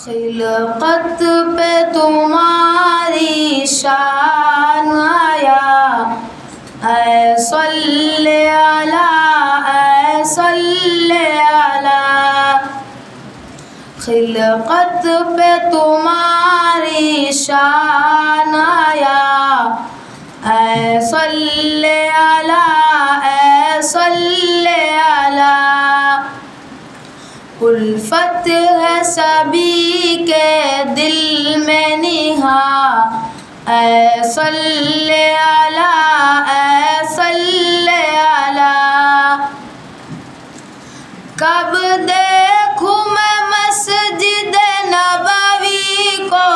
خلقت پہ تمہاری شان آیا، اے صلی اللہ، اے صلی اللہ۔ خلقت پہ تمہاری شان آیا، اے صلی اللہ، اے صلی اللہ۔ الفت ہے سبھی کے دل میں نہاں، اے صلی اللہ، اے صلی اللہ۔ کب دیکھوں میں مسجد نبوی کو،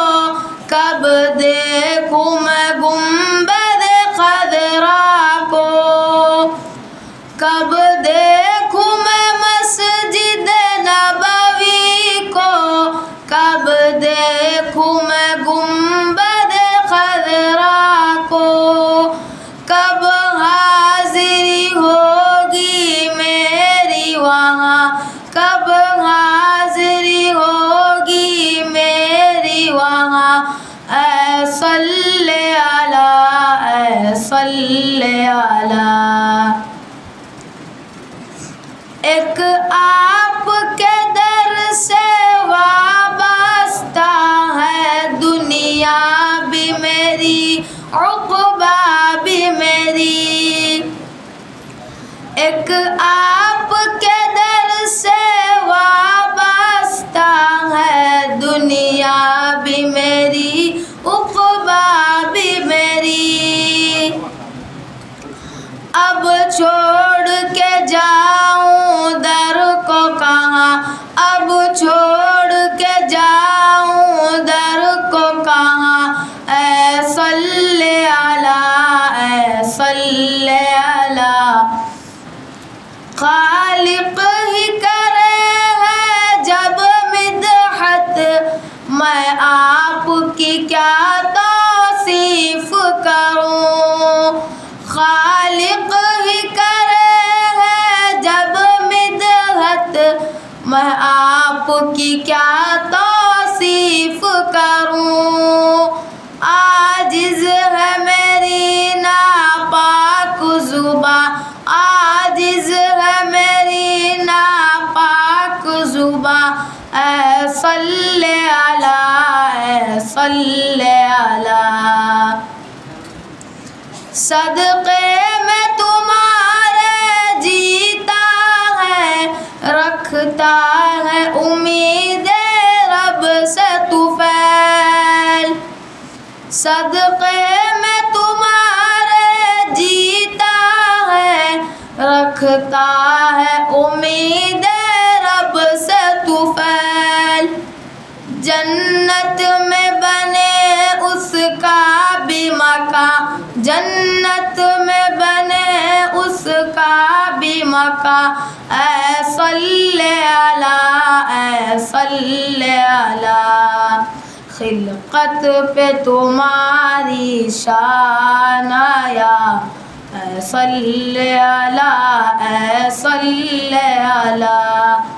کب دیکھوں میں گنبد خضرا کو، کب دیکھوں میں مسجد نبوی کو، کب دیکھوں میں گنبد خضرا کو۔ کب حاضری ہوگی میری وہاں، کب حاضری ہوگی میری وہاں، اے صلی اللہ، اے صلی اللہ۔ ایک آپ کے در سے وابستہ ہے دنیا بھی میری، عقبیٰ بھی میری۔ ایک آپ کے در سے وابستہ ہے دنیا بھی میری، عقبیٰ بھی میری۔ اب چھوڑ کے جاؤں در کو کہاں، اب چھوڑ کے جاؤں در کو کہاں، اے صلی اللہ، اے صلی اللہ۔ خالق ہی کرے ہے جب مدحت، میں آپ کی کیا توصیف کروں۔ خالق ہی کرے ہے جب مدحت، میں آپ کی کیا توصیف کروں۔ عاجز ہے میری ناپاک زباں، عاجز ہے میری ناپاک زباں، اے صلی اللہ، اے صلی اللہ۔ صدقے میں تمہارے جیتا ہے، رکھتا ہے امید رب سے طفیل۔ صدقے میں تمہارے جیتا ہے، رکھتا ہے امید رب سے طفیل۔ جنت میں بنے اس کا بھی مکان، جنت میں بنے اس کا بھی مکان، اے صلی اللہ، اے صلی اللہ۔ خلقت پہ تمہاری شان آیا، اے صلی اللہ، اے صلی اللہ۔